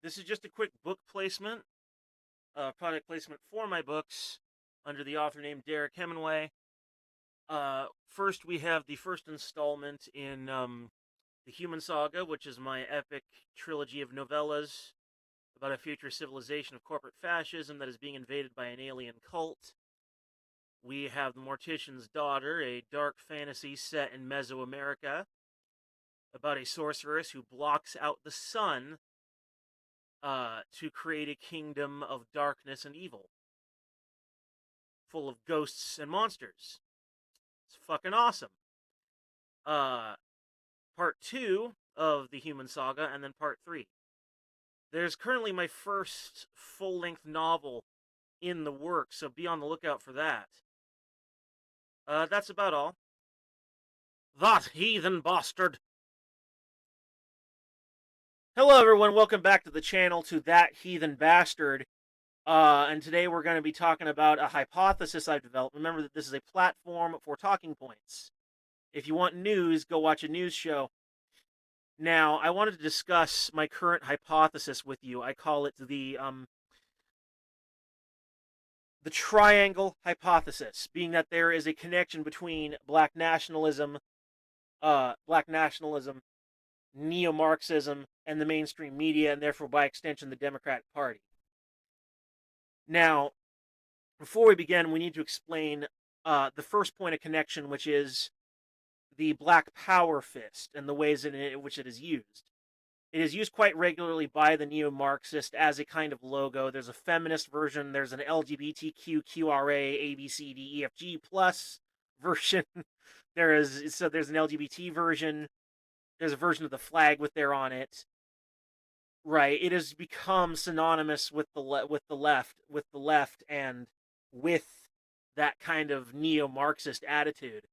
This is just a quick book placement, product placement for my books under the author name Derek Hemingway. First, we have the first installment in The Human Saga, which is my epic trilogy of novellas about a future civilization of corporate fascism that is being invaded by an alien cult. We have The Mortician's Daughter, a dark fantasy set in Mesoamerica about a sorceress who blocks out the sun to create a kingdom of darkness and evil, full of ghosts and monsters. It's fucking awesome. Part 2 of the Human Saga, and then part 3. There's currently my first full-length novel in the works, so be on the lookout for that. That's about all. That heathen bastard! Hello everyone, welcome back to the channel, to That Heathen Bastard. And today we're going to be talking about a hypothesis I've developed. Remember that this is a platform for talking points. If you want news, go watch a news show. Now, I wanted to discuss my current hypothesis with you. I call it the triangle hypothesis, being that there is a connection between black nationalism, neo-Marxism, and the mainstream media, and therefore, by extension, the Democratic Party. Now, before we begin, we need to explain the first point of connection, which is the Black Power fist and the ways in which it is used. It is used quite regularly by the neo-Marxist as a kind of logo. There's a feminist version. There's an LGBTQ, QRA, ABCD, EFG plus version. There's an LGBT version. There's a version of the flag with there on it. Right. It has become synonymous with the left, and with that kind of neo-Marxist attitude.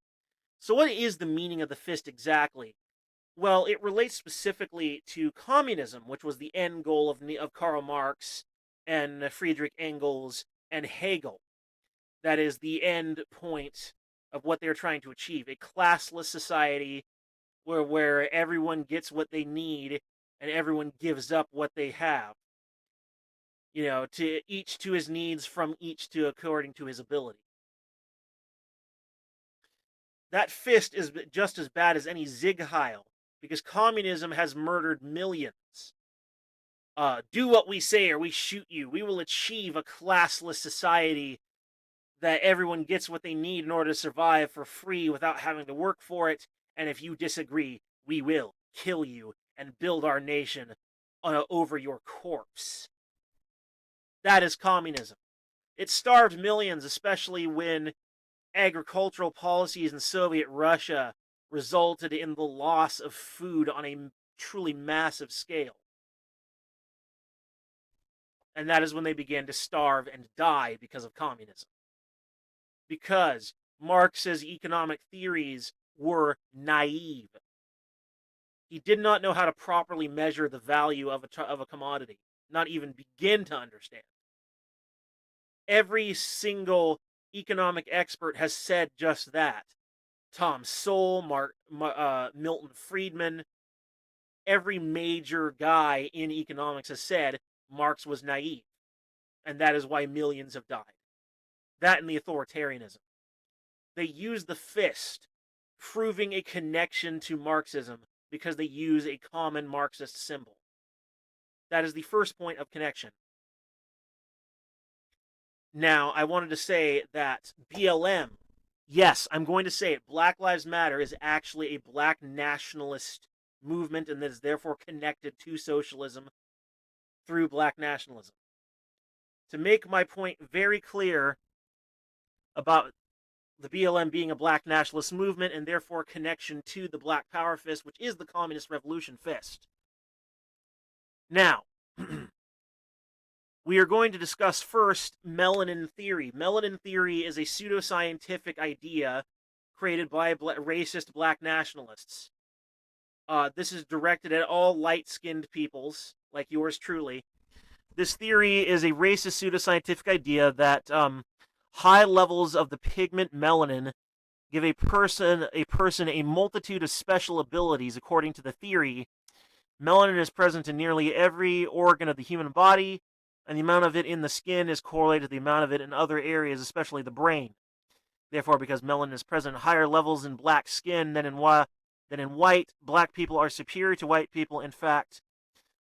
So what is the meaning of the fist exactly? Well, it relates specifically to communism, which was the end goal of Karl Marx and Friedrich Engels and Hegel. That is the end point of what they're trying to achieve, a classless society where everyone gets what they need and everyone gives up what they have. You know, to each to his needs, from each to according to his ability. That fist is just as bad as any Sieg Heil, because communism has murdered millions. Do what we say or we shoot you. We will achieve a classless society that everyone gets what they need in order to survive for free without having to work for it. And if you disagree, we will kill you and build our nation over your corpse. That is communism. It starved millions, especially when agricultural policies in Soviet Russia resulted in the loss of food on a truly massive scale. And that is when they began to starve and die because of communism. Because Marx's economic theories were naive. He did not know how to properly measure the value of a commodity, not even begin to understand. Every single economic expert has said just that. Tom Sowell, Milton Friedman, every major guy in economics has said Marx was naive, and that is why millions have died. That and the authoritarianism. They use the fist, proving a connection to Marxism because they use a common Marxist symbol. That is the first point of connection. Now, I wanted to say that BLM, yes, I'm going to say it, Black Lives Matter is actually a black nationalist movement, and that is therefore connected to socialism through black nationalism. To make my point very clear about the BLM being a black nationalist movement and therefore connection to the Black Power fist, which is the Communist Revolution fist. Now, we are going to discuss first melanin theory. Melanin theory is a pseudoscientific idea created by racist black nationalists. This is directed at all light-skinned peoples, like yours truly. This theory is a racist pseudoscientific idea that high levels of the pigment melanin give a person a multitude of special abilities, according to the theory, Melanin is present in nearly every organ of the human body, and the amount of it in the skin is correlated to the amount of it in other areas, especially the brain. Therefore, because melanin is present in higher levels in black skin than in white, black people are superior to white people. In fact,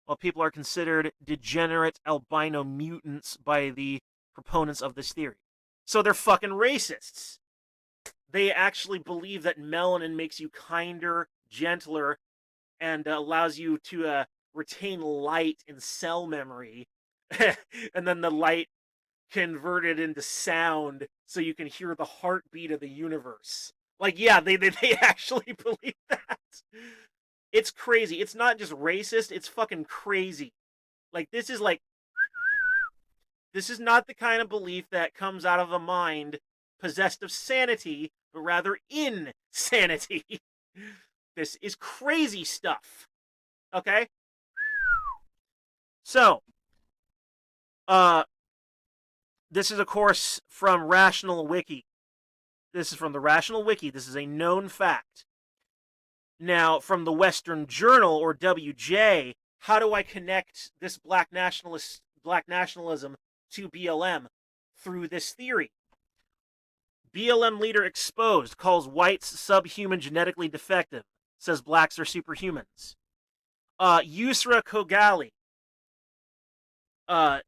while people are considered degenerate albino mutants by the proponents of this theory. So they're fucking racists. They actually believe that melanin makes you kinder, gentler, and allows you to retain light in cell memory. And then the light converted into sound so you can hear the heartbeat of the universe. Like, yeah, they actually believe that. It's crazy. It's not just racist, it's fucking crazy. Like, this is not the kind of belief that comes out of a mind possessed of sanity, but rather insanity. This is crazy stuff. Okay? So, this is, of course, from Rational Wiki. This is from the Rational Wiki. This is a known fact. Now, from the Western Journal, or WJ, how do I connect this black nationalism to BLM? Through this theory. BLM leader exposed, calls whites subhuman genetically defective, says blacks are superhumans. Yusra Kogali,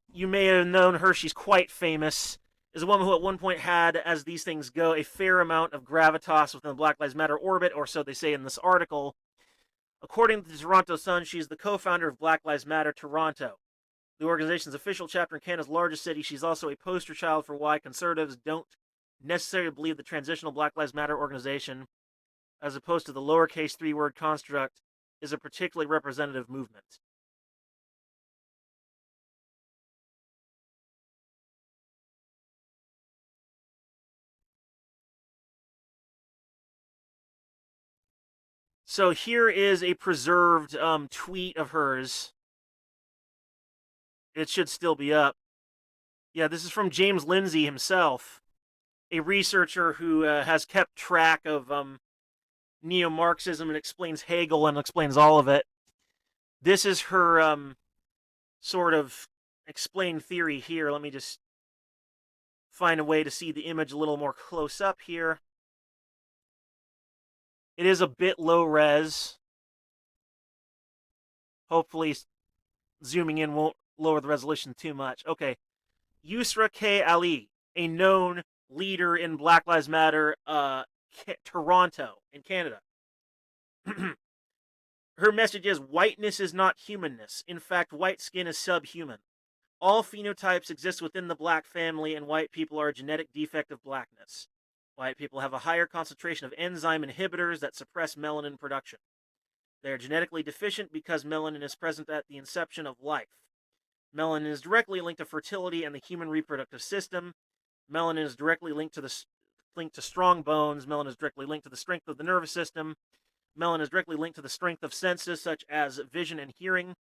you may have known her, she's quite famous, is a woman who at one point had, as these things go, a fair amount of gravitas within the Black Lives Matter orbit, or so they say in this article. According to the Toronto Sun, she's the co-founder of Black Lives Matter Toronto, the organization's official chapter in Canada's largest city. She's also a poster child for why conservatives don't necessarily believe the transitional Black Lives Matter organization, as opposed to the lowercase 3-word construct, is a particularly representative movement. So here is a preserved tweet of hers. It should still be up. Yeah, this is from James Lindsay himself, a researcher who has kept track of neo-Marxism and explains Hegel and explains all of it. This is her sort of explained theory here. Let me just find a way to see the image a little more close up here. It is a bit low res. Hopefully zooming in won't lower the resolution too much. Okay. Yusra K. Ali, a known leader in Black Lives Matter Toronto in Canada. Her message is, whiteness is not humanness. In fact, white skin is subhuman. All phenotypes exist within the black family, and white people are a genetic defect of blackness. White people have a higher concentration of enzyme inhibitors that suppress melanin production. They are genetically deficient because melanin is present at the inception of life. Melanin is directly linked to fertility and the human reproductive system. Melanin is directly linked to strong bones. Melanin is directly linked to the strength of the nervous system. Melanin is directly linked to the strength of senses such as vision and hearing.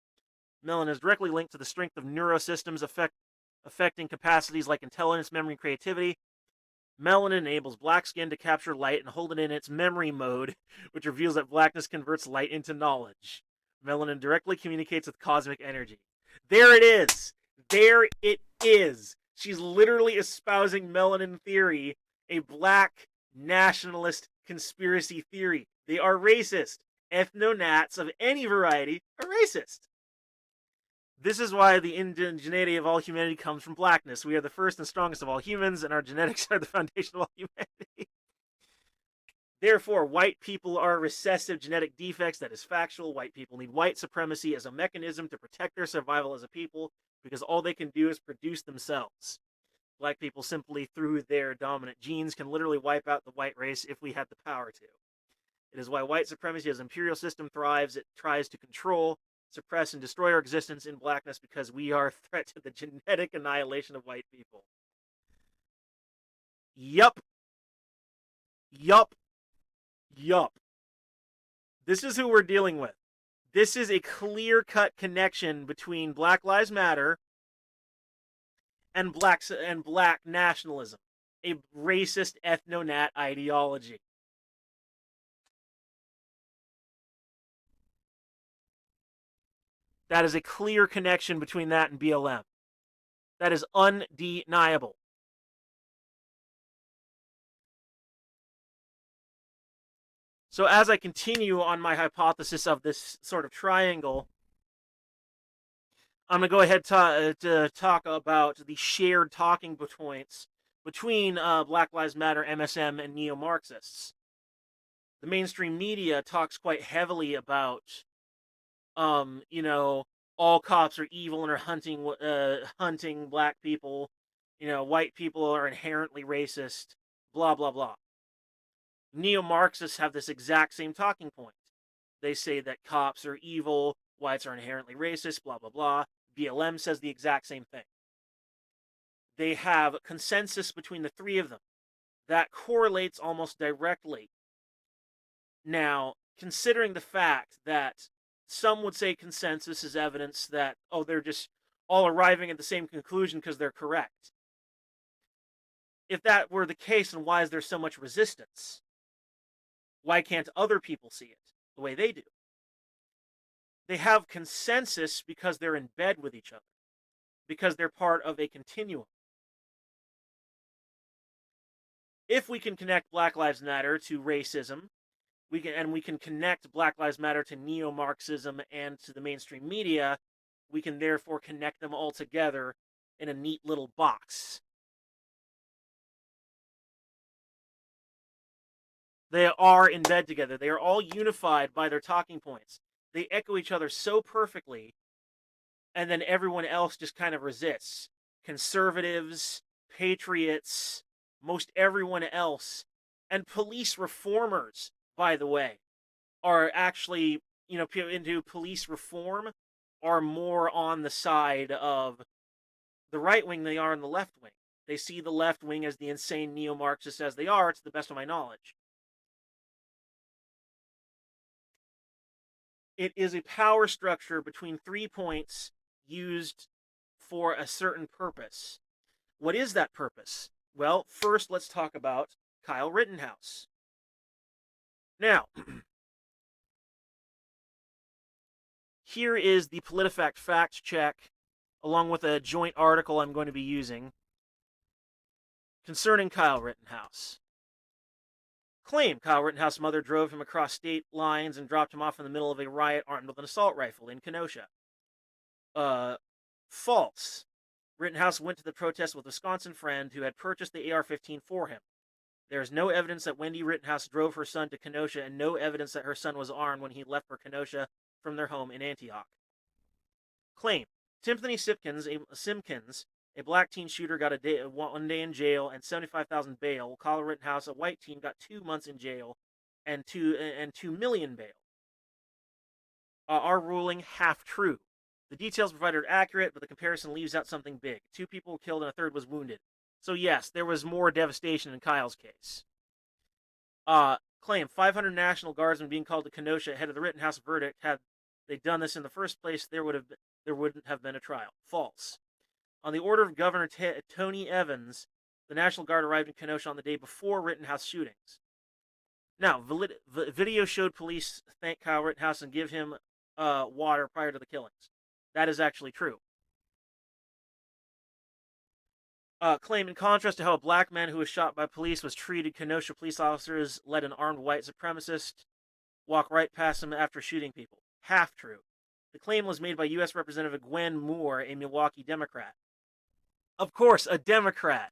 Melanin is directly linked to the strength of neurosystems affecting capacities like intelligence, memory, and creativity. Melanin enables black skin to capture light and hold it in its memory mode, which reveals that blackness converts light into knowledge. Melanin directly communicates with cosmic energy. There it is. There it is. She's literally espousing melanin theory, a black nationalist conspiracy theory. They are racist. Ethno-nats of any variety are racist. This is why the indigeneity of all humanity comes from blackness. We are the first and strongest of all humans, and our genetics are the foundation of all humanity. Therefore, white people are recessive genetic defects. That is factual. White people need white supremacy as a mechanism to protect their survival as a people, because all they can do is produce themselves. Black people, simply through their dominant genes, can literally wipe out the white race if we had the power to. It is why white supremacy as an imperial system thrives. It tries to control, suppress, and destroy our existence in blackness because we are a threat to the genetic annihilation of white people. Yup. Yup. Yup. This is who we're dealing with. This is a clear-cut connection between Black Lives Matter and black nationalism, a racist ethno-nat ideology. That is a clear connection between that and BLM. That is undeniable. So as I continue on my hypothesis of this sort of triangle, I'm going to go ahead to talk about the shared talking points between Black Lives Matter, MSM, and neo-Marxists. The mainstream media talks quite heavily about, all cops are evil and are hunting black people. White people are inherently racist. Blah blah blah. Neo-Marxists have this exact same talking point. They say that cops are evil, whites are inherently racist, blah blah blah. BLM says the exact same thing. They have consensus between the three of them that correlates almost directly. Now, considering the fact that some would say consensus is evidence that, they're just all arriving at the same conclusion because they're correct. If that were the case, then why is there so much resistance? Why can't other people see it the way they do? They have consensus because they're in bed with each other, because they're part of a continuum. If we can connect Black Lives Matter to racism, we can connect Black Lives Matter to neo-Marxism and to the mainstream media, we can therefore connect them all together in a neat little box. They are in bed together. They are all unified by their talking points. They echo each other so perfectly, and then everyone else just kind of resists. Conservatives, patriots, most everyone else, and police reformers, by the way, are actually, into police reform, are more on the side of the right wing than they are on the left wing. They see the left wing as the insane neo-Marxists as they are, to the best of my knowledge. It is a power structure between 3 points used for a certain purpose. What is that purpose? Well, first let's talk about Kyle Rittenhouse. Now, here is the PolitiFact fact check, along with a joint article I'm going to be using concerning Kyle Rittenhouse. Claim Kyle Rittenhouse's mother drove him across state lines and dropped him off in the middle of a riot armed with an assault rifle in Kenosha. False. Rittenhouse went to the protest with a Wisconsin friend who had purchased the AR-15 for him. There is no evidence that Wendy Rittenhouse drove her son to Kenosha, and no evidence that her son was armed when he left for Kenosha from their home in Antioch. Claim. Timothy Simpkins, a black teen shooter, got 1 day in jail and $75,000 bail. Kyle Rittenhouse, a white teen, got 2 months in jail and $2 million bail. Our ruling, half true. The details provided are accurate, but the comparison leaves out something big. 2 people were killed and a third was wounded. So yes, there was more devastation in Kyle's case. Claim 500 National Guardsmen being called to Kenosha ahead of the Rittenhouse verdict. Had they done this in the first place, there wouldn't have been a trial. False. On the order of Governor Tony Evans, the National Guard arrived in Kenosha on the day before Rittenhouse shootings. Now, video showed police thank Kyle Rittenhouse and give him water prior to the killings. That is actually true. Claim, in contrast to how a black man who was shot by police was treated, Kenosha police officers let an armed white supremacist walk right past him after shooting people. Half true. The claim was made by U.S. Representative Gwen Moore, a Milwaukee Democrat. Of course, a Democrat.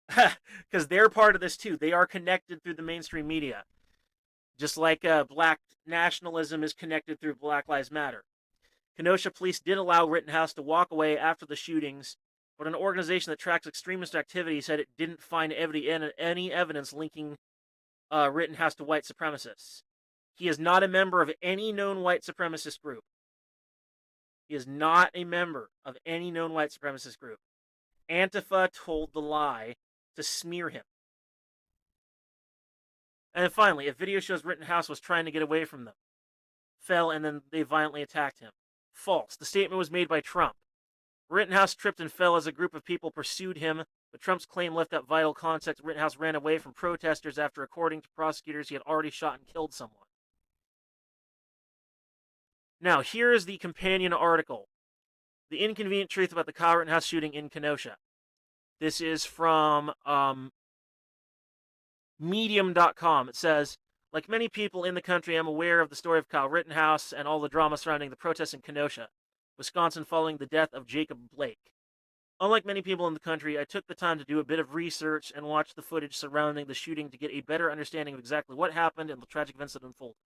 Because they're part of this too. They are connected through the mainstream media. Just like black nationalism is connected through Black Lives Matter. Kenosha police did allow Rittenhouse to walk away after the shootings, but an organization that tracks extremist activity said it didn't find any evidence linking Rittenhouse to white supremacists. He is not a member of any known white supremacist group. He is not a member of any known white supremacist group. Antifa told the lie to smear him. And finally, a video shows Rittenhouse was trying to get away from them. Fell, and then they violently attacked him. False. The statement was made by Trump. Rittenhouse tripped and fell as a group of people pursued him, but Trump's claim left out vital context. Rittenhouse ran away from protesters after, according to prosecutors, he had already shot and killed someone. Now, here is the companion article, The Inconvenient Truth About the Kyle Rittenhouse Shooting in Kenosha. This is from Medium.com. It says, like many people in the country, I'm aware of the story of Kyle Rittenhouse and all the drama surrounding the protests in Kenosha, Wisconsin, following the death of Jacob Blake. Unlike many people in the country, I took the time to do a bit of research and watch the footage surrounding the shooting to get a better understanding of exactly what happened and the tragic events that unfolded.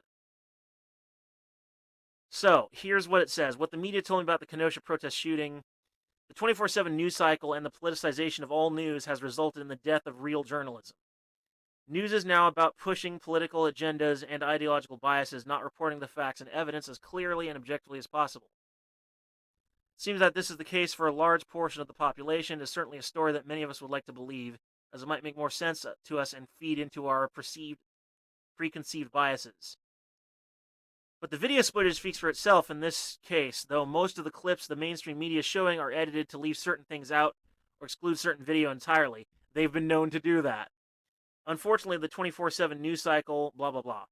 So, here's what it says. What the media told me about the Kenosha protest shooting: the 24/7 news cycle and the politicization of all news has resulted in the death of real journalism. News is now about pushing political agendas and ideological biases, not reporting the facts and evidence as clearly and objectively as possible. It seems that this is the case for a large portion of the population. It is certainly a story that many of us would like to believe, as it might make more sense to us and feed into our preconceived biases. But the video footage speaks for itself in this case, though most of the clips the mainstream media is showing are edited to leave certain things out or exclude certain video entirely. They've been known to do that. Unfortunately, the 24/7 news cycle, blah, blah, blah.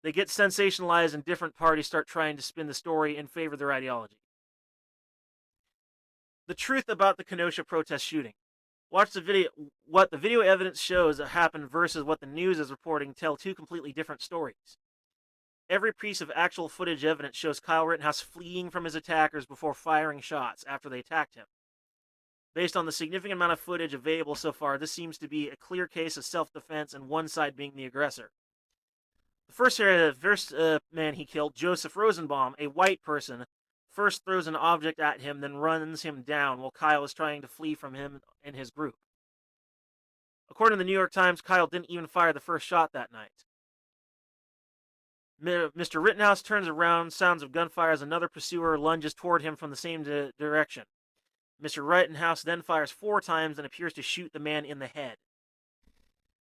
They get sensationalized and different parties start trying to spin the story in favor of their ideology. The truth about the Kenosha protest shooting. Watch the video. What the video evidence shows that happened versus what the news is reporting tell two completely different stories. Every piece of actual footage evidence shows Kyle Rittenhouse fleeing from his attackers before firing shots after they attacked him. Based on the significant amount of footage available so far, this seems to be a clear case of self-defense and one side being the aggressor. The first man he killed, Joseph Rosenbaum, a white person, first throws an object at him, then runs him down while Kyle is trying to flee from him and his group. According to the New York Times, Kyle didn't even fire the first shot that night. Mr. Rittenhouse turns around, sounds of gunfire as another pursuer lunges toward him from the same direction. Mr. Rittenhouse then fires 4 times and appears to shoot the man in the head.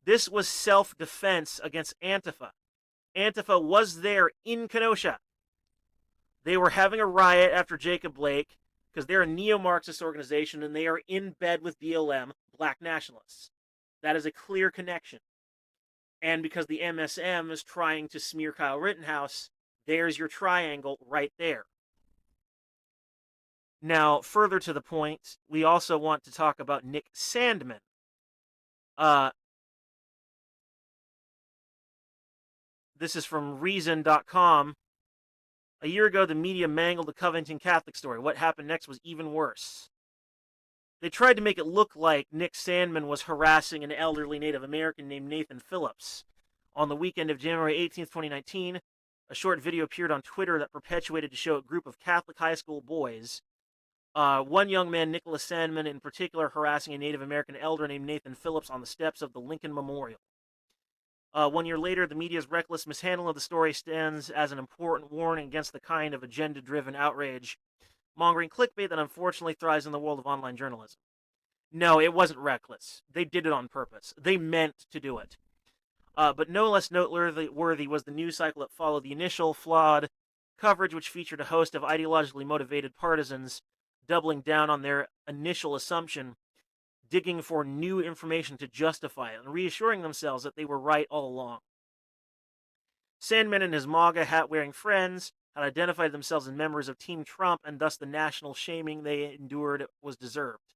This was self-defense against Antifa. Antifa was there in Kenosha. They were having a riot after Jacob Blake because they're a neo-Marxist organization and they are in bed with BLM, black nationalists. That is a clear connection. And because the MSM is trying to smear Kyle Rittenhouse, there's your triangle right there. Now, further to the point, we also want to talk about Nick Sandmann. This is from Reason.com. A year ago, the media mangled the Covington Catholic story. What happened next was even worse. They tried to make it look like Nick Sandmann was harassing an elderly Native American named Nathan Phillips. On the weekend of January 18th, 2019, a short video appeared on Twitter that perpetuated to show a group of Catholic high school boys, one young man, Nicholas Sandmann, in particular, harassing a Native American elder named Nathan Phillips on the steps of the Lincoln Memorial. 1 year later, the media's reckless mishandling of the story stands as an important warning against the kind of agenda-driven outrage mongering clickbait that unfortunately thrives in the world of online journalism. No, it wasn't reckless. They did it on purpose. They meant to do it. But no less noteworthy was the news cycle that followed the initial flawed coverage, which featured a host of ideologically motivated partisans doubling down on their initial assumption, digging for new information to justify it, and reassuring themselves that they were right all along. Sandmann and his MAGA hat-wearing friends had identified themselves as members of Team Trump, and thus the national shaming they endured was deserved.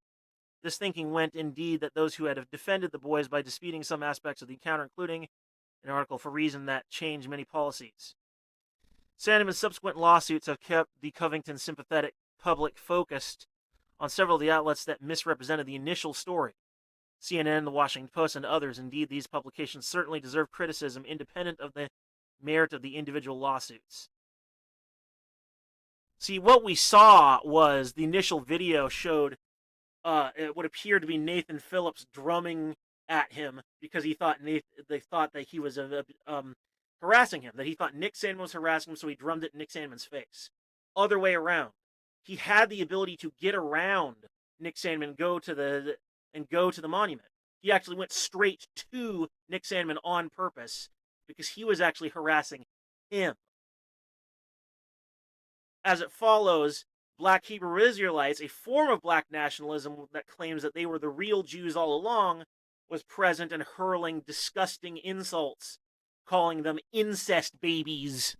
This thinking went, indeed, that those who had defended the boys by disputing some aspects of the encounter, including an article for Reason that changed many policies. Sandmann's subsequent lawsuits have kept the Covington sympathetic public focused on several of the outlets that misrepresented the initial story. CNN, The Washington Post, and others. Indeed, these publications certainly deserve criticism independent of the merit of the individual lawsuits. See, what we saw was the initial video showed what appeared to be Nathan Phillips drumming at him because they thought that he was harassing him, that he thought Nick Sandmann was harassing him, so he drummed it in Nick Sandmann's face. Other way around. He had the ability to get around Nick Sandmann and go to the monument. He actually went straight to Nick Sandmann on purpose because he was actually harassing him. As it follows, Black Hebrew Israelites, a form of black nationalism that claims that they were the real Jews all along, was present and hurling disgusting insults, calling them incest babies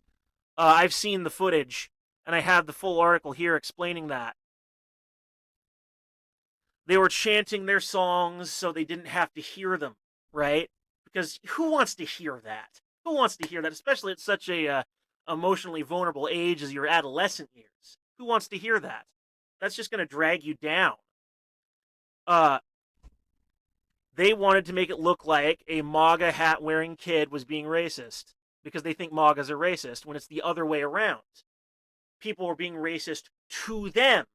I've seen the footage, and I have the full article here explaining that. They were chanting their songs so they didn't have to hear them, right? Because who wants to hear that? Who wants to hear that, especially at such a emotionally vulnerable age as your adolescent years? Who wants to hear that? That's just going to drag you down. Uh, they wanted to make it look like a MAGA hat wearing kid was being racist because they think MAGAs are racist when it's the other way around. People were being racist to them.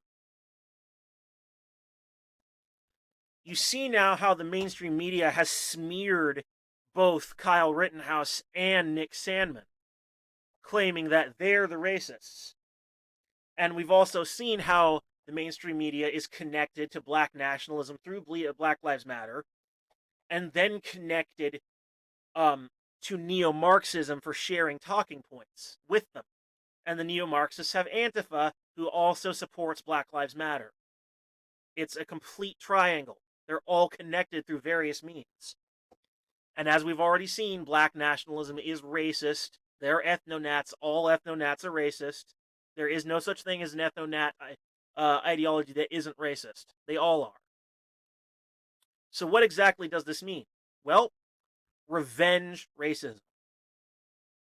You see now how the mainstream media has smeared both Kyle Rittenhouse and Nick Sandmann, claiming that they're the racists. And we've also seen how the mainstream media is connected to black nationalism through Black Lives Matter, and then connected to neo-Marxism for sharing talking points with them. And the neo-Marxists have Antifa, who also supports Black Lives Matter. It's a complete triangle. They're all connected through various means. And as we've already seen, black nationalism is racist. They're ethno-nats. All ethno-nats are racist. There is no such thing as an ethno-nat ideology that isn't racist. They all are. So what exactly does this mean? Well, revenge racism.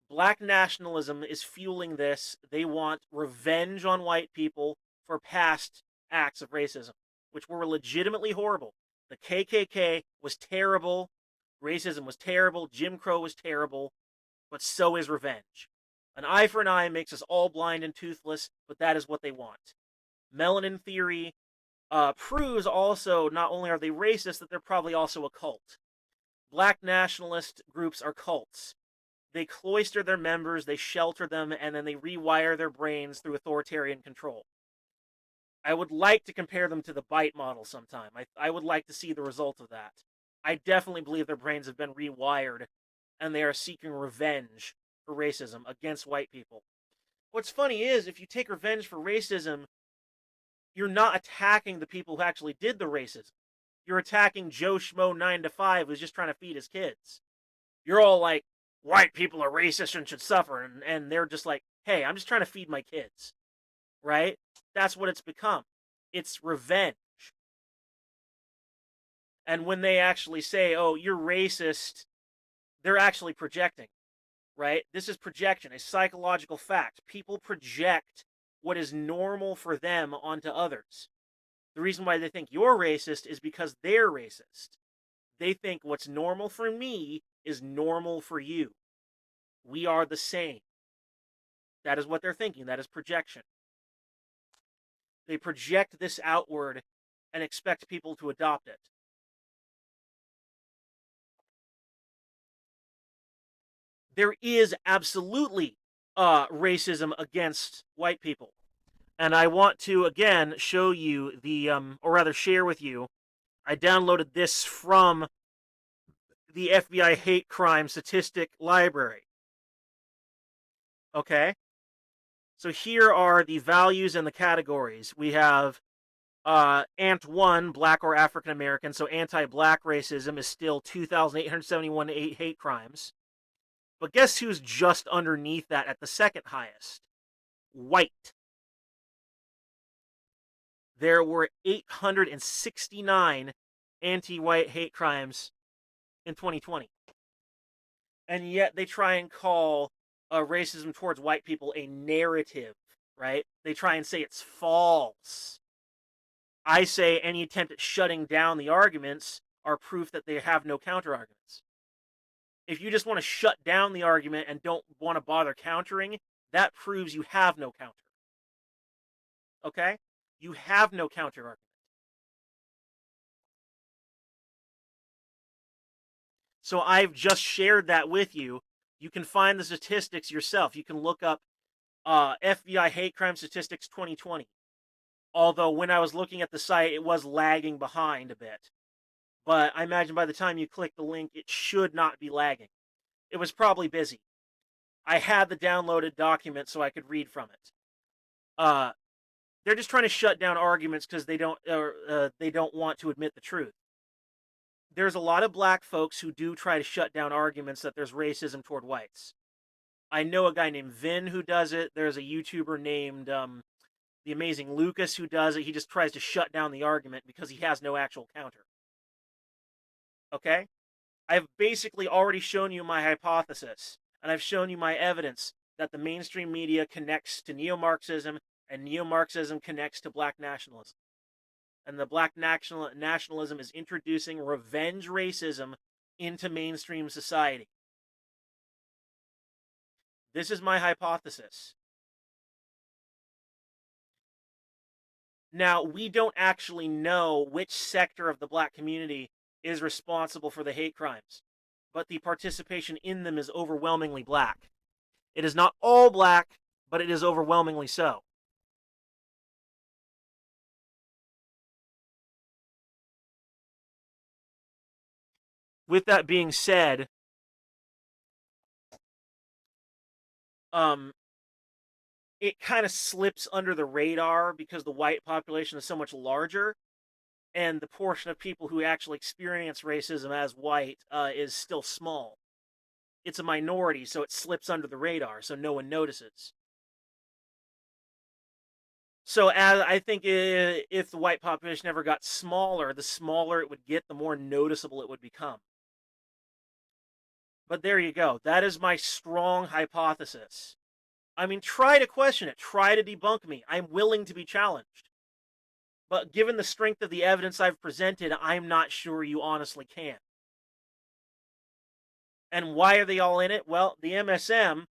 Black nationalism is fueling this. They want revenge on white people for past acts of racism, which were legitimately horrible. The KKK was terrible. Racism was terrible. Jim Crow was terrible. But so is revenge. An eye for an eye makes us all blind and toothless, but that is what they want. Melanin theory proves also not only are they racist, that they're probably also a cult. Black nationalist groups are cults. They cloister their members, they shelter them, and then they rewire their brains through authoritarian control. I would like to compare them to the BITE model sometime. I would like to see the result of that. I definitely believe their brains have been rewired, and they are seeking revenge for racism against white people. What's funny is, if you take revenge for racism, you're not attacking the people who actually did the racism. You're attacking Joe Schmo 9 to 5 who's just trying to feed his kids. You're all like, white people are racist and should suffer, and they're just like, hey, I'm just trying to feed my kids. Right? That's what it's become. It's revenge. And when they actually say, oh, you're racist, they're actually projecting. Right? This is projection, a psychological fact. People project what is normal for them onto others. The reason why they think you're racist is because they're racist. They think what's normal for me is normal for you. We are the same. That is what they're thinking. That is projection. They project this outward and expect people to adopt it. There is absolutely racism against white people. And I want to, again, show you the, or rather share with you, I downloaded this from the FBI hate crime statistic library. Okay? So here are the values and the categories. We have ANT1, black or African American, so anti-black racism is still 2,871 hate crimes. But guess who's just underneath that at the second highest? White. There were 869 anti-white hate crimes in 2020. And yet they try and call racism towards white people a narrative, right? They try and say it's false. I say any attempt at shutting down the arguments are proof that they have no counter-arguments. If you just want to shut down the argument and don't want to bother countering, that proves you have no counter. Okay? You have no counter-argument. So I've just shared that with you. You can find the statistics yourself. You can look up FBI hate crime statistics 2020. Although when I was looking at the site, it was lagging behind a bit. But I imagine by the time you click the link, it should not be lagging. It was probably busy. I had the downloaded document so I could read from it. They're just trying to shut down arguments because they don't want to admit the truth. There's a lot of black folks who do try to shut down arguments that there's racism toward whites. I know a guy named Vin who does it. There's a YouTuber named The Amazing Lucas who does it. He just tries to shut down the argument because he has no actual counter. Okay? I've basically already shown you my hypothesis, and I've shown you my evidence that the mainstream media connects to neo-Marxism, and neo-Marxism connects to black nationalism. And the black nationalism is introducing revenge racism into mainstream society. This is my hypothesis. Now, we don't actually know which sector of the black community is responsible for the hate crimes, but the participation in them is overwhelmingly black. It is not all black, but it is overwhelmingly so. With that being said, it kind of slips under the radar because the white population is so much larger, and the portion of people who actually experience racism as white is still small. It's a minority, so it slips under the radar, so no one notices. So as I think if the white population ever got smaller, the smaller it would get, the more noticeable it would become. But there you go. That is my strong hypothesis. I mean, try to question it. Try to debunk me. I'm willing to be challenged. But given the strength of the evidence I've presented, I'm not sure you honestly can. And why are they all in it? Well, the MSM,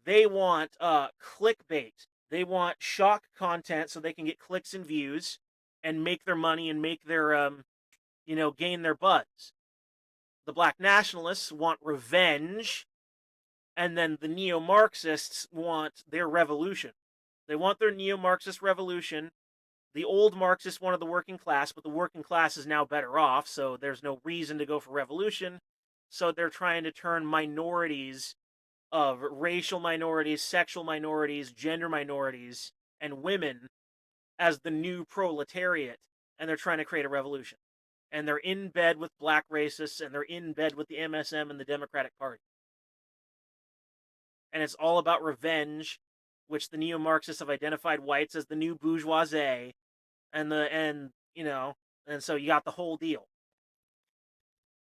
they want clickbait. They want shock content so they can get clicks and views and make their money and make their, gain their buzz. The black nationalists want revenge, and then the neo-Marxists want their revolution. They want their neo-Marxist revolution. The old Marxists wanted the working class, but the working class is now better off, so there's no reason to go for revolution. So they're trying to turn minorities of racial minorities, sexual minorities, gender minorities, and women as the new proletariat, and they're trying to create a revolution. And they're in bed with black racists, and they're in bed with the MSM and the Democratic Party. And it's all about revenge, which the neo-Marxists have identified whites as the new bourgeoisie, and so you got the whole deal.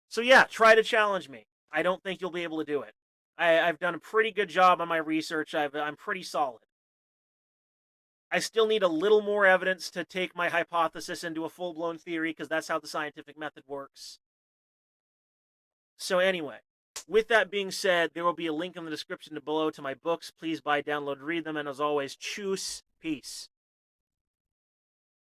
So yeah, try to challenge me. I don't think you'll be able to do it. I've done a pretty good job on my research. I'm pretty solid. I still need a little more evidence to take my hypothesis into a full-blown theory, because that's how the scientific method works. So anyway, with that being said, there will be a link in the description below to my books. Please buy, download, read them, and as always, choose peace.